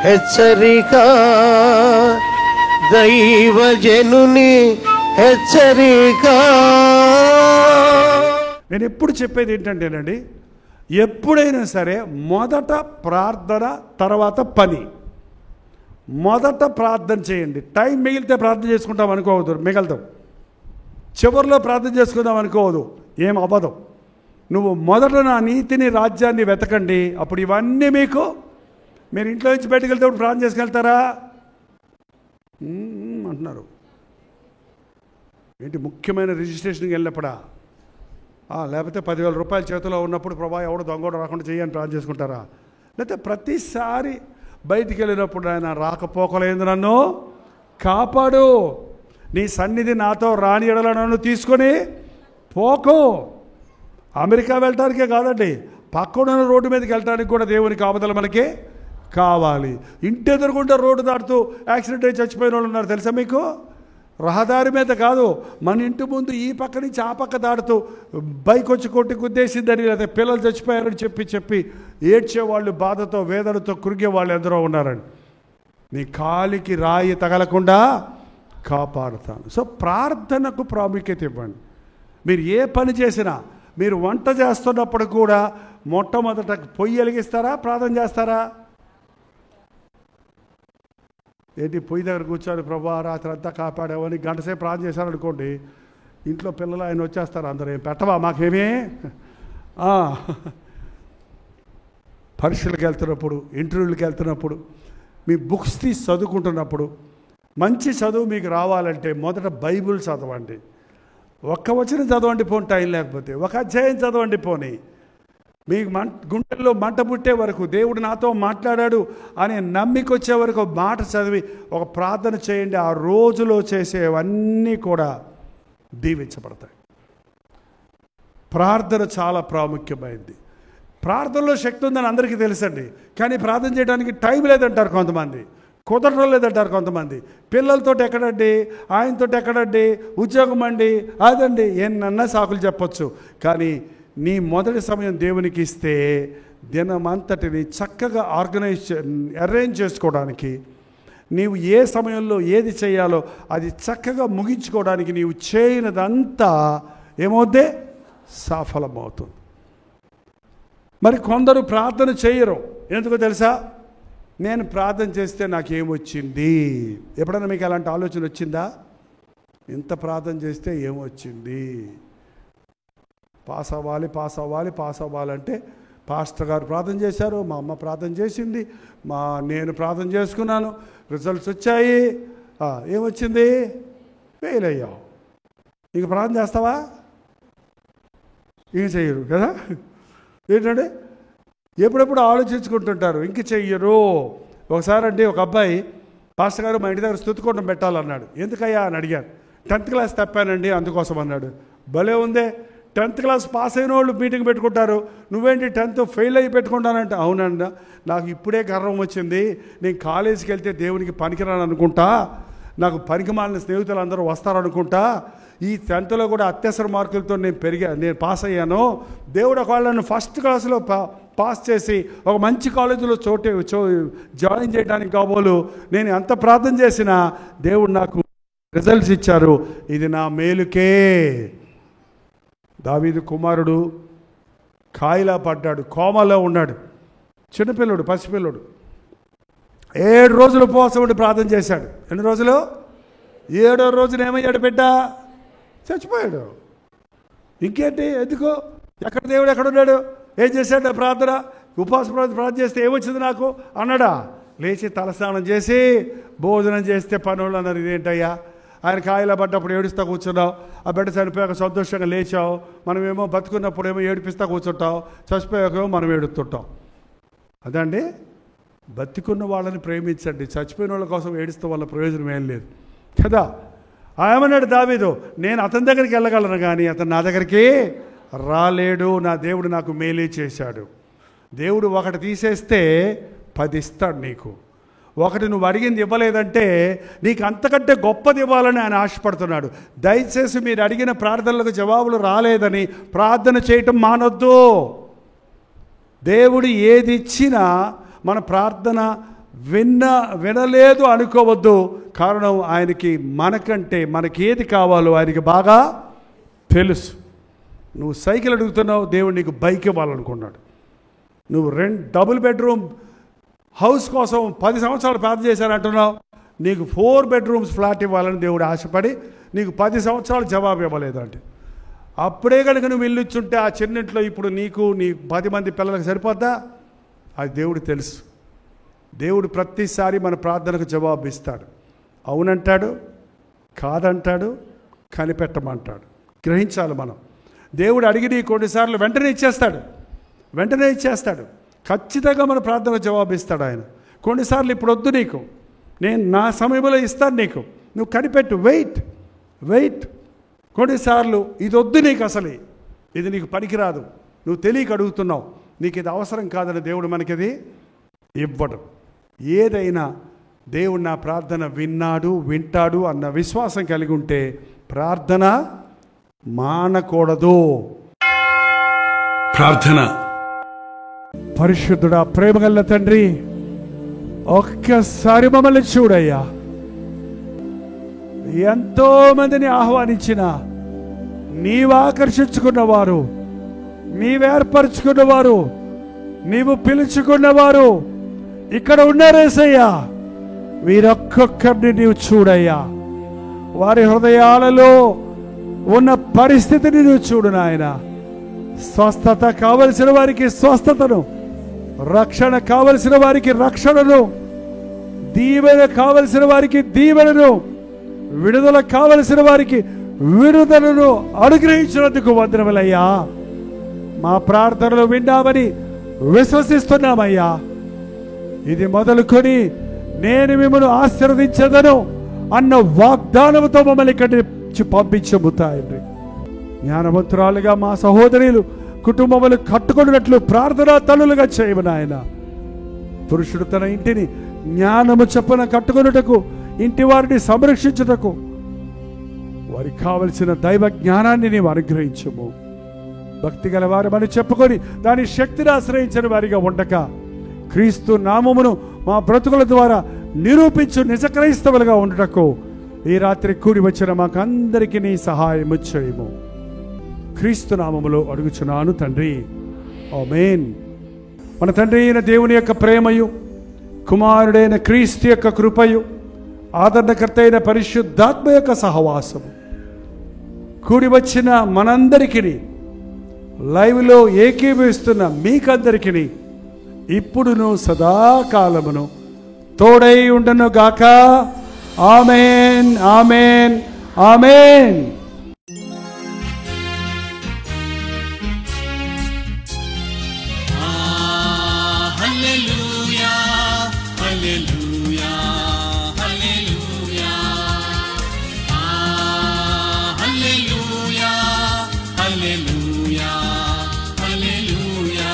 హెచ్చరిక, దైవజనుని హెచ్చరిక. నేను ఎప్పుడు చెప్పేది ఏంటంటేనండి, ఎప్పుడైనా సరే మొదట ప్రార్థన, తర్వాత పని. మొదట ప్రార్థన చేయండి. టైం మిగిలితే ప్రార్థన చేసుకుంటాం అనుకోవద్దు, మిగలదాం. చివరిలో ప్రార్థన చేసుకుందాం అనుకోవద్దు, ఏం అవ్వదు. నువ్వు మొదట నా నీతిని, రాజ్యాన్ని వెతకండి, అప్పుడు ఇవన్నీ మీకు. మీరు ఇంట్లో నుంచి బయటకు వెళ్తే ప్రార్థన చేసుకెళ్తారా అంటున్నారు. ఏంటి ముఖ్యమైన రిజిస్ట్రేషన్కి వెళ్ళినప్పుడా? లేకపోతే 10,000 రూపాయలు చేతిలో ఉన్నప్పుడు ప్రభా ఎవడో దొంగోడు రాకుండా చేయని ప్రార్థన చేసుకుంటారా? లేకపోతే ప్రతిసారి బయటికి వెళ్ళినప్పుడు ఆయన రాకపోకలేదు, నన్ను కాపాడు, నీ సన్నిధి నాతో రాని ఎడల నన్ను తీసుకొని పోకు. అమెరికా వెళ్ళటానికే కాదండి, పక్కన రోడ్డు మీదకి వెళ్ళటానికి కూడా దేవుని కాపుదల మనకి కావాలి. ఇంటి ఎదురుకుంటే రోడ్డు దాటుతూ యాక్సిడెంట్ అయి చచ్చిపోయిన వాళ్ళు ఉన్నారు తెలుసా మీకు? రహదారి మీద కాదు, మన ఇంటి ముందు ఈ పక్క నుంచి ఆ పక్క దాటుతూ బైక్ వచ్చి కొట్టి గుద్దేసిందని, లేదా పిల్లలు చచ్చిపోయారని చెప్పి ఏడ్చేవాళ్ళు, బాధతో వేదనతో కృంగే వాళ్ళు ఎందరో ఉన్నారండి. నీ కాలికి రాయి తగలకుండా కాపాడుతాను. సో ప్రార్థనకు ప్రాముఖ్యత ఇవ్వండి. మీరు ఏ పని చేసినా, మీరు వంట చేస్తున్నప్పుడు కూడా మొట్టమొదట పొయ్యి వెలిగిస్తారా, ప్రార్థన చేస్తారా? ఏంటి పొయ్యి దగ్గర కూర్చొని ప్రభా రాత్రి అంతా కాపాడావని గంటసేపు ప్రార్థన చేశారనుకోండి, ఇంట్లో పిల్లలు ఆయన వచ్చేస్తారు, అందరూ ఏం పెట్టవా మాకేమీ. పరీక్షలకు వెళ్తున్నప్పుడు, ఇంటర్వ్యూలకు వెళ్తున్నప్పుడు, మీ బుక్స్ తీసి చదువుకుంటున్నప్పుడు, మంచి చదువు మీకు రావాలంటే మొదట బైబిల్ చదవండి. ఒక్క వచనం చదవండి పోనీ, టైం లేకపోతే ఒక అధ్యాయం చదవండి పోనీ. మీకు గుండెల్లో మంట పుట్టే వరకు, దేవుడు నాతో మాట్లాడాడు అని నమ్మికొచ్చే వరకు మాట చదివి ఒక ప్రార్థన చేయండి. ఆ రోజులో చేసేవన్నీ కూడా దీవించబడతాయి. ప్రార్థన చాలా ప్రాముఖ్యమైనది. ప్రార్థనలో శక్తి ఉందని అందరికీ తెలుసండి, కానీ ప్రార్థన చేయడానికి టైం లేదంటారు కొంతమంది, కుదరడం లేదంటారు కొంతమంది. పిల్లలతో ఎక్కడండి, ఆయనతో ఎక్కడండి, ఉద్యోగం అండి, అదండి, ఏమన్నా సాకులు చెప్పొచ్చు. కానీ నీ మొదటి సమయం దేవునికి ఇస్తే దినమంతటిని చక్కగా అరేంజ్ చేసుకోవడానికి, నీవు ఏ సమయంలో ఏది చేయాలో అది చక్కగా ముగించుకోవడానికి నీవు చేయనదంతా ఏమవుద్దే? సఫలమవుతుంది. మరి కొందరు ప్రార్థన చేయరు. ఎందుకో తెలుసా? నేను ప్రార్థన చేస్తే నాకేమొచ్చింది? ఎప్పుడైనా మీకు అలాంటి ఆలోచన వచ్చిందా? ఇంత ప్రార్థన చేస్తే ఏమొచ్చింది? పాస్ అవ్వాలంటే పాస్టర్ గారు ప్రార్థన చేశారు, మా అమ్మ ప్రార్థన చేసింది, నేను ప్రార్థన చేసుకున్నాను, రిజల్ట్స్ వచ్చాయి, ఏమొచ్చింది? ఫెయిల్ అయ్యావు. ఇంక ప్రార్థన చేస్తావా? ఇంక చెయ్యరు కదా. ఏంటంటే ఎప్పుడెప్పుడు ఆలోచించుకుంటుంటారు, ఇంక చెయ్యరు. ఒకసారి అండి ఒక అబ్బాయి, పాస్టర్ గారు మా ఇంటి దగ్గర స్తుతికుండం పెట్టాలన్నాడు. ఎందుకయ్యా అని అడిగాను. 10th క్లాస్ తప్పానండి అందుకోసం అన్నాడు. భలే ఉందే, 10th క్లాస్ పాస్ అయిన వాళ్ళు మీటింగ్ పెట్టుకుంటారు, నువ్వేంటి 10th ఫెయిల్ అయ్యి పెట్టుకుంటానంటే, అవునండి నాకు ఇప్పుడే గర్వం వచ్చింది, నేను కాలేజీకి వెళ్తే దేవునికి పనికిరాను అనుకుంటా, నాకు పనికి మాలిన స్నేహితులు అందరూ వస్తారనుకుంటా, ఈ 10thలో కూడా అత్యవసర మార్కులతో నేను పాస్ అయ్యాను, దేవుడు ఒకవేళ నన్ను ఫస్ట్ క్లాస్లో పాస్ చేసి ఒక మంచి కాలేజీలో జాయిన్ చేయడానికి కాబోలు నేను ఎంత ప్రార్థన చేసినా దేవుడు నాకు రిజల్ట్స్ ఇచ్చారు, ఇది నా మేలుకే. దావీదు కుమారుడు కాయిలా పడ్డాడు, కోమాలో ఉన్నాడు, చిన్నపిల్లడు, పసిపిల్లడు. 7 రోజులు ఉపవాసం ఉండి ప్రార్థన చేశాడు. ఎన్ని రోజులు? 7వ రోజున ఏమయ్యాడు బిడ్డ? చచ్చిపోయాడు. ఇంకేంటి? ఎందుకు? ఎక్కడ దేవుడు ఎక్కడున్నాడు? ఏం చేశాడు? ప్రార్థన, ఉపవాస ప్రార్థన చేస్తే ఏమొచ్చింది నాకు అన్నాడా? లేచి తలస్నానం చేసి భోజనం చేస్తే పనులు అన్నారు. ఇదేంటయ్యా, ఆయన కాయలా పడ్డప్పుడు ఏడుస్తా కూర్చున్నావు, ఆ బిడ్డ చనిపోయాక సంతోషంగా లేచావు, మనమేమో బతుకున్నప్పుడు ఏమో ఏడిపిస్తా కూర్చుంటాం, చచ్చిపోయాకేమో మనం ఏడుస్తుంటాం. అదండి, బతికున్న వాళ్ళని ప్రేమించండి, చచ్చిపోయిన వాళ్ళ కోసం ఏడుస్తూ వాళ్ళ ప్రయోజనం ఏం లేదు కదా. ఏమన్నాడు దావీదు? నేను అతని దగ్గరికి వెళ్ళగలను కానీ అతను నా దగ్గరికి రాలేడు, నా దేవుడు నాకు మేలే చేశాడు. దేవుడు ఒకటి తీసేస్తే 10 ఇస్తాడు నీకు. ఒకటి నువ్వు అడిగింది ఇవ్వలేదంటే నీకు అంతకంటే గొప్పది ఇవ్వాలని ఆయన ఆశపడుతున్నాడు. దయచేసి మీరు అడిగిన ప్రార్థనలకు జవాబులు రాలేదని ప్రార్థన చేయటం మానొద్దు. దేవుడు ఏది ఇచ్చినా మన ప్రార్థన వినలేదు అనుకోవద్దు. కారణం ఆయనకి మనకి ఏది కావాలో ఆయనకి బాగా తెలుసు. నువ్వు సైకిల్ అడుగుతున్నావు, దేవుడు నీకు బైక్ ఇవ్వాలనుకున్నాడు. నువ్వు డబుల్ బెడ్రూమ్ హౌస్ కోసం 10 సంవత్సరాలు ప్రార్థన చేశానంటున్నావు, నీకు 4 బెడ్రూమ్స్ ఫ్లాట్ ఇవ్వాలని దేవుడు ఆశపడి నీకు 10 సంవత్సరాలు జవాబు ఇవ్వలేదు అంటే, అప్పుడే కనుక నువ్వు ఇల్లుచ్చుంటే ఆ చిన్నింట్లో ఇప్పుడు నీ 10 మంది పిల్లలకు సరిపోద్దా? అది దేవుడు తెలుసు. దేవుడు ప్రతిసారి మన ప్రార్థనకు జవాబు ఇస్తాడు. అవునంటాడు, కాదంటాడు, కనిపెట్టమంటాడు. గ్రహించాలి మనం. దేవుడు అడిగి కొన్నిసార్లు వెంటనే ఇచ్చేస్తాడు. ఖచ్చితంగా మన ప్రార్థనకు జవాబు ఇస్తాడు ఆయన. కొన్నిసార్లు ఇప్పుడు వద్దు నీకు, నేను నా సమయంలో ఇస్తాను నీకు, నువ్వు కనిపెట్టు, వెయిట్. కొన్నిసార్లు ఇది వద్దు నీకు, అసలు ఇది నీకు పనికిరాదు, నువ్వు తెలియక అడుగుతున్నావు, నీకు ఇది అవసరం కాదని దేవుడు మనకిది ఇవ్వడు. ఏదైనా దేవుడు నా ప్రార్థన వింటాడు అన్న విశ్వాసం కలిగి ఉంటే ప్రార్థన మానకూడదు. ప్రార్థన. పరిశుద్ధుడా, ప్రేమగల తండ్రి, ఒక్కసారి మమ్మల్ని చూడయ్యా. ఎంతో మందిని ఆహ్వానించిన, నీవు ఆకర్షించుకున్నవారు, నీవు ఏర్పరచుకున్నవారు, నీవు పిలుచుకున్నవారు ఇక్కడ ఉన్నారేసయ్యా. వీరొక్కొక్కరిని నీవు చూడయ్యా. వారి హృదయాలలో ఉన్న పరిస్థితిని నువ్వు చూడు నాయన. స్వస్థత కావలసిన వారికి స్వస్థతను, రక్షణ కావలసిన వారికి రక్షణను, దీవెన కావలసిన వారికి దీవెనను, విడుదల కావలసిన వారికి విడుదలను అనుగ్రహించినందుకు వందనములయ్యా. మా ప్రార్థనలు విన్నామని విశ్వసిస్తున్నామయ్యా. ఇది మొదలుకొని నేను మిమ్మల్ని ఆశీర్వదించదను అన్న వాగ్దానంతో మమ్మల్ని ఇక్కడి నుంచి పంపించబోతాయండి. జ్ఞానవంతురాలుగా మా సహోదరులు కుటుంబములు కట్టుకున్నట్లు ప్రార్థనా తల్లులుగా చేయమని ఆయన. పురుషుడు తన ఇంటిని జ్ఞానము చొప్పున కట్టుకున్నటకు, ఇంటి వారిని సంరక్షించుటకు వారికి కావలసిన దైవ జ్ఞానాన్ని నీవు అనుగ్రహించము. భక్తి గల వారమని చెప్పుకొని దాని శక్తిని ఆశ్రయించిన వారిగా ఉండక, క్రీస్తు నామమును మా బ్రతుకుల ద్వారా నిరూపించు నిజ క్రైస్తవులుగా ఉండటకు ఈ రాత్రి కూడి వచ్చిన మాకందరికీ నీ సహాయము చేయము. క్రీస్తు నామములో అడుగుచున్నాను తండ్రి, ఆమేన్. మన తండ్రి అయిన దేవుని యొక్క ప్రేమయు, కుమారుడైన క్రీస్తు యొక్క కృపయు, ఆదరణకర్త అయిన పరిశుద్ధాత్మ యొక్క సహవాసము కూడి వచ్చిన మనందరికీ, లైవ్లో ఏకీభవిస్తున్న మీకందరికీ ఇప్పుడును సదాకాలమును తోడై ఉండను గాక. ఆమేన్, ఆమేన్, ఆమేన్. హల్లెలూయా, హల్లెలూయా, హల్లెలూయా. హల్లెలూయా, హల్లెలూయా, హల్లెలూయా.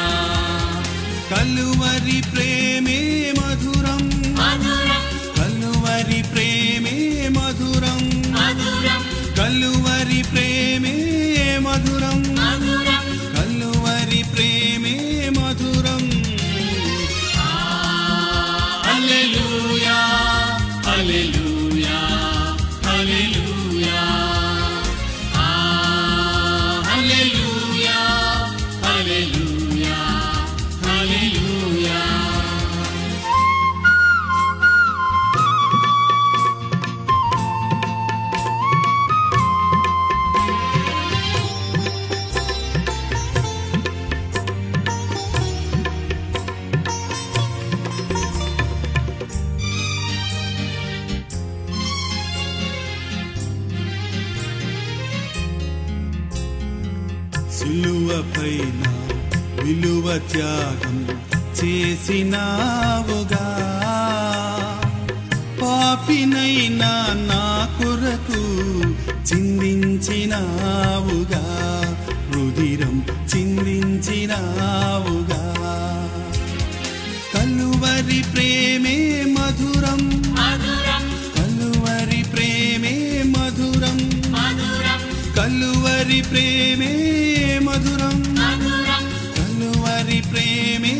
కలువరి ప్రేమే మధురం, కలువరి ప్రేమే మధురం, కలువరి ప్రేమే మధురం, కలువరి ప్రేమే మధురం. హల్లెలూయా, హల్లెలూయా, హల్లెలూయా. హల్లెలూయా, హల్లెలూయా, హల్లెలూయా. సిలువపైన విలువ త్యాగం చేసినావుగా, పాపినైనా నా కొరకు చిందించినావుగా, రుధిరం చిందించినావుగా. కలువరి ప్రేమే మధురం, కలువరి ప్రేమే మధురం, కలువరి ప్రేమే మధురం, కలువరి ప్రేమే